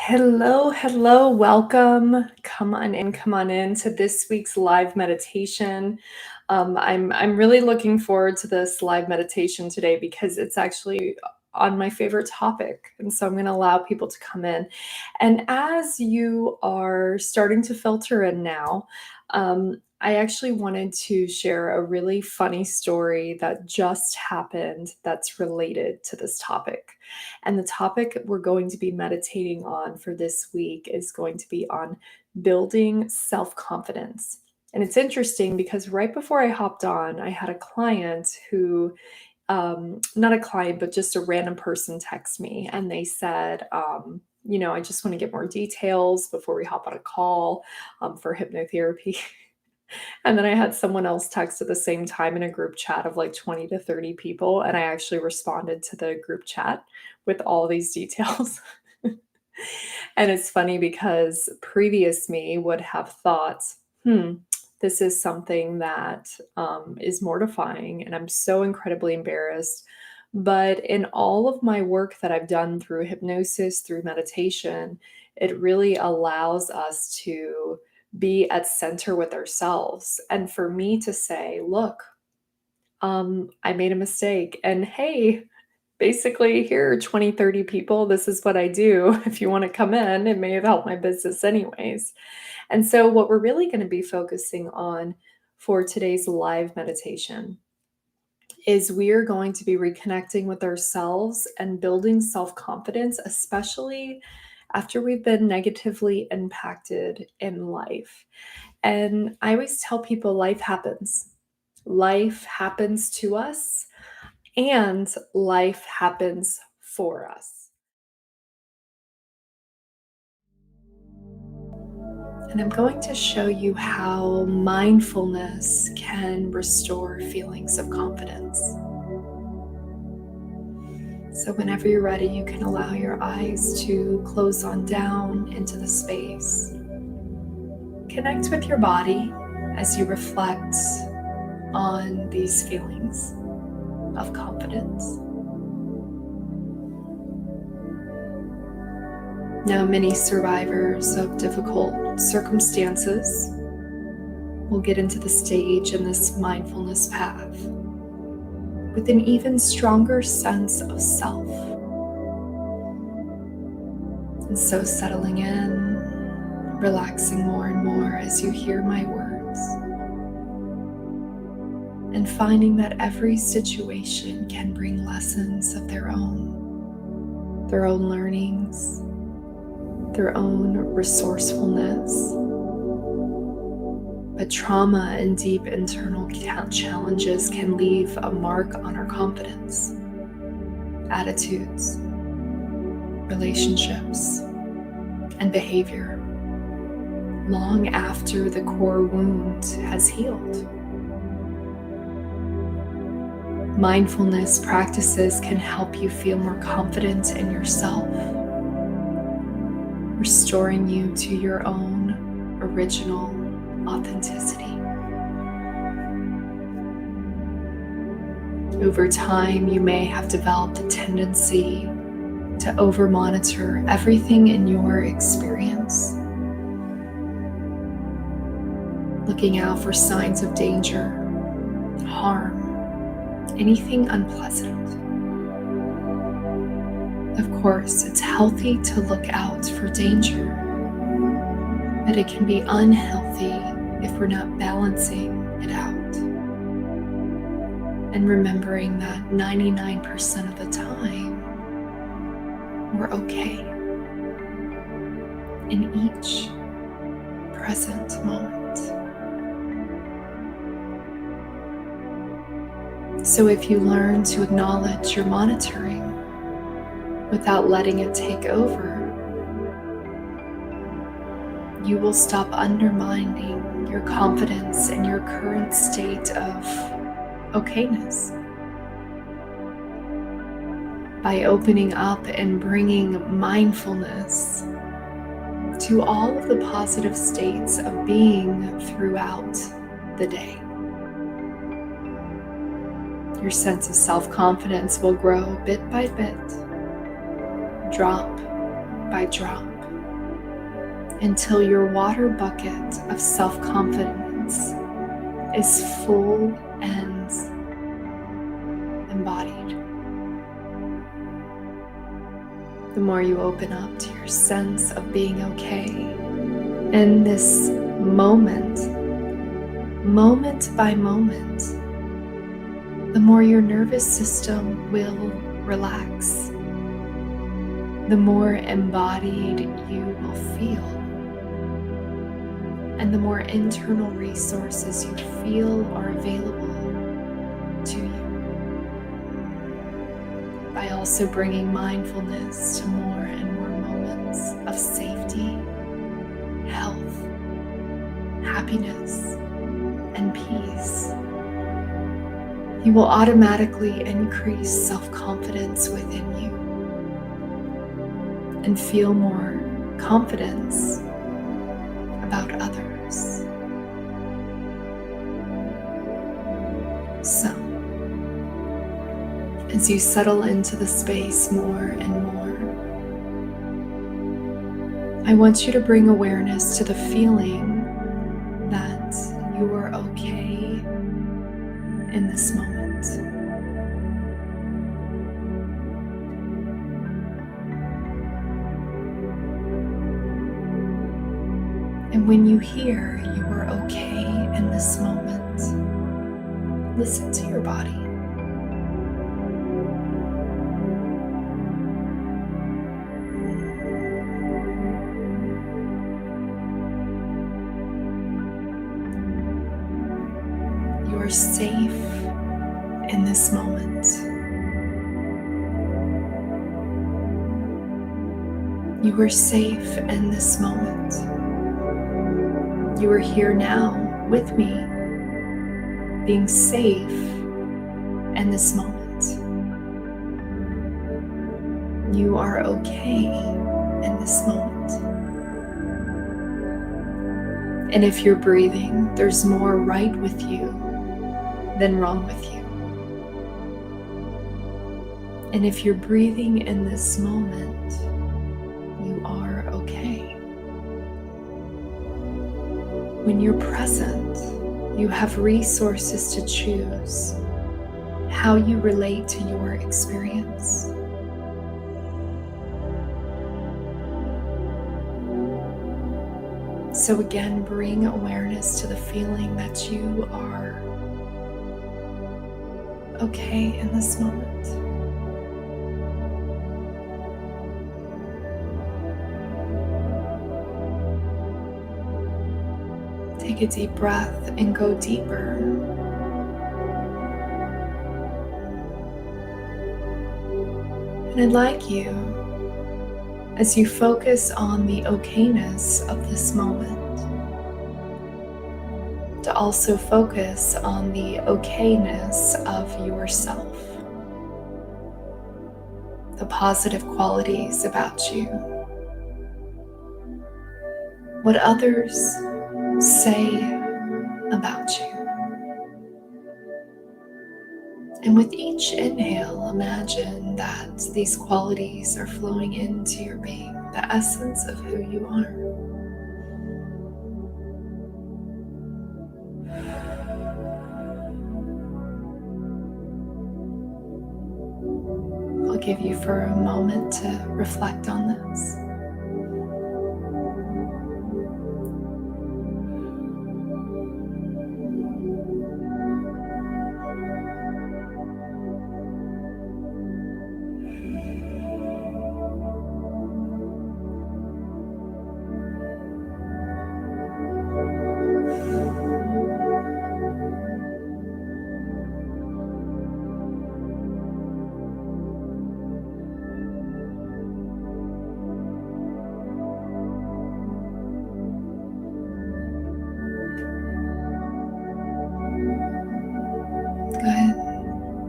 Hello, hello, welcome. Come on in to this week's live meditation. I'm really looking forward to this live meditation today because it's actually on my favorite topic, and so I'm going to allow people to come in. And as you are starting to filter in now, I actually wanted to share a really funny story that just happened that's related to this topic. And the topic we're going to be meditating on for this week is going to be on building self confidence. And it's interesting because right before I hopped on, I had a client who, not a client, but just a random person text me and they said, I just want to get more details before we hop on a call for hypnotherapy. And then I had someone else text at the same time in a group chat of like 20 to 30 people. And I actually responded to the group chat with all these details. And it's funny because previous me would have thought, this is something that is mortifying. And I'm so incredibly embarrassed. But in all of my work that I've done through hypnosis, through meditation, it really allows us to be at center with ourselves. And for me to say, look, I made a mistake. And hey, basically, here are 20, 30 people. This is what I do. If you want to come in, it may have helped my business anyways. And so, what we're really going to be focusing on for today's live meditation is we are going to be reconnecting with ourselves and building self confidence, especially after we've been negatively impacted in life. And I always tell people life happens. Life happens to us and life happens for us. And I'm going to show you how mindfulness can restore feelings of confidence. So, whenever you're ready, you can allow your eyes to close on down into the space. Connect with your body as you reflect on these feelings of confidence. Now, many survivors of difficult circumstances will get into the stage in this mindfulness path with an even stronger sense of self. And so settling in, relaxing more and more as you hear my words, and finding that every situation can bring lessons of their own learnings, their own resourcefulness. But trauma and deep internal challenges can leave a mark on our confidence, attitudes, relationships, and behavior long after the core wound has healed. Mindfulness practices can help you feel more confident in yourself, restoring you to your own original authenticity. Over time, you may have developed a tendency to over-monitor everything in your experience, looking out for signs of danger, harm, anything unpleasant. Of course, it's healthy to look out for danger, but it can be unhealthy if we're not balancing it out. And remembering that 99% of the time, we're okay in each present moment. So if you learn to acknowledge your monitoring without letting it take over, you will stop undermining your confidence in your current state of okayness. By opening up and bringing mindfulness to all of the positive states of being throughout the day. Your sense of self-confidence will grow bit by bit, drop by drop, until your water bucket of self-confidence is full and embodied. The more you open up to your sense of being okay in this moment by moment, the more your nervous system will relax, the more embodied you will feel, and the more internal resources you feel are available to you. By also bringing mindfulness to more and more moments of safety, health, happiness, and peace, you will automatically increase self-confidence within you and feel more confidence about others. So, as you settle into the space more and more, I want you to bring awareness to the feeling that you are okay in this moment. And when you hear you are okay in this moment, listen to your body. You are safe in this moment. You are safe in this moment. You are here now with me, being safe in this moment. You are okay in this moment. And if you're breathing, there's more right with you than wrong with you. And if you're breathing in this moment, you are okay. When you're present, you have resources to choose how you relate to your experience. So again, bring awareness to the feeling that you are okay in this moment. Take a deep breath and go deeper. And I'd like you, as you focus on the okayness of this moment, to also focus on the okayness of yourself, the positive qualities about you, what others say about you. And with each inhale, imagine that these qualities are flowing into your being, the essence of who you are. I'll give you for a moment to reflect on this.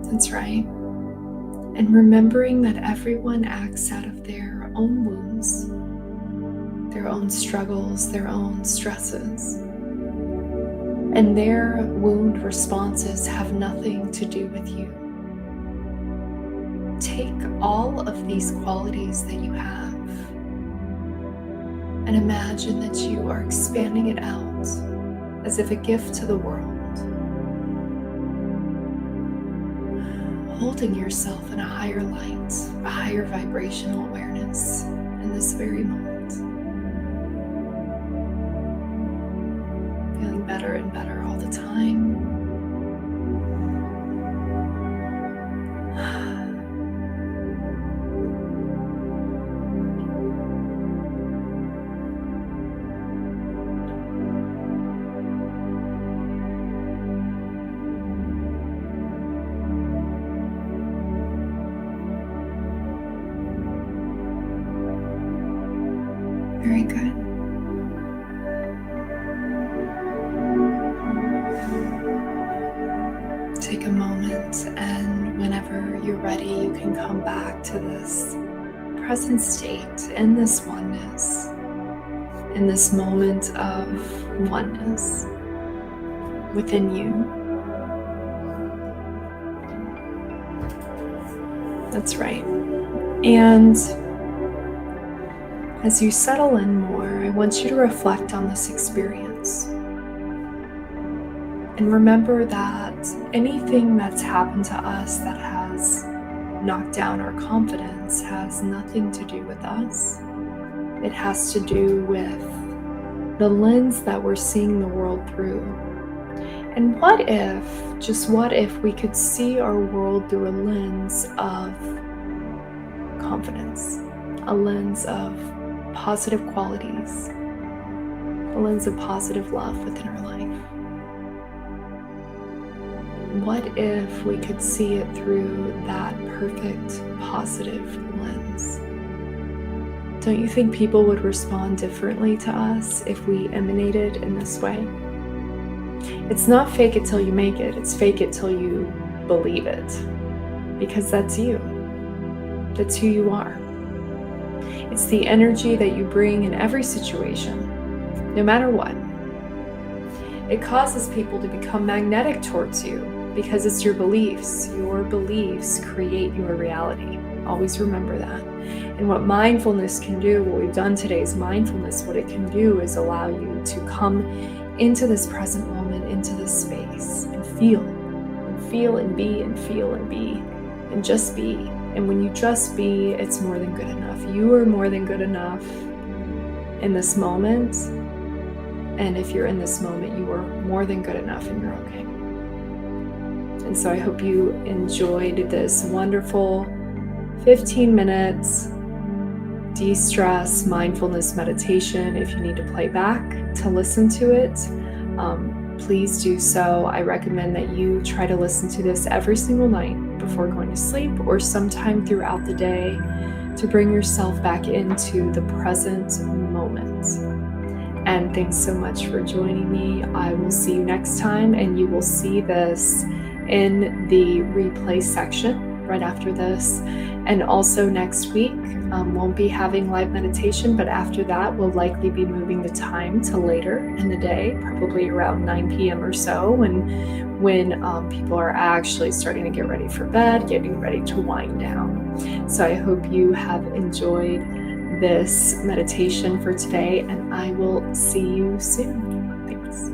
That's right. And remembering that everyone acts out of their own wounds, their own struggles, their own stresses. And their wound responses have nothing to do with you. Take all of these qualities that you have and imagine that you are expanding it out as if a gift to the world, holding yourself in a higher light, a higher vibrational awareness in this very moment. Feeling better and better all the time. Very good. Take a moment, and whenever you're ready, you can come back to this present state, in this oneness, in this moment of oneness within you. That's right. And as you settle in more, I want you to reflect on this experience. And remember that anything that's happened to us that has knocked down our confidence has nothing to do with us. It has to do with the lens that we're seeing the world through. And what if, just what if we could see our world through a lens of confidence, a lens of positive qualities, a lens of positive love within our life? What if we could see it through that perfect, positive lens? Don't you think people would respond differently to us if we emanated in this way? It's not fake it till you make it, it's fake it till you believe it. Because that's you. That's who you are. It's the energy that you bring in every situation, no matter what. It causes people to become magnetic towards you because it's your beliefs. Your beliefs create your reality. Always remember that. And what mindfulness can do, what we've done today is mindfulness, what it can do is allow you to come into this present moment, into this space, and feel and be and feel and be and just be. And when you just be, it's more than good enough. You are more than good enough in this moment. And if you're in this moment, you are more than good enough and you're okay. And so I hope you enjoyed this wonderful 15 minutes de-stress mindfulness meditation. If you need to play back to listen to it, please do so. I recommend that you try to listen to this every single night before going to sleep or sometime throughout the day to bring yourself back into the present moment. And thanks so much for joining me. I will see you next time, and you will see this in the replay section right after this. And also next week, won't be having live meditation, but after that, we'll likely be moving the time to later in the day, probably around 9 p.m. or so, when people are actually starting to get ready for bed, getting ready to wind down. So I hope you have enjoyed this meditation for today, and I will see you soon. Thanks.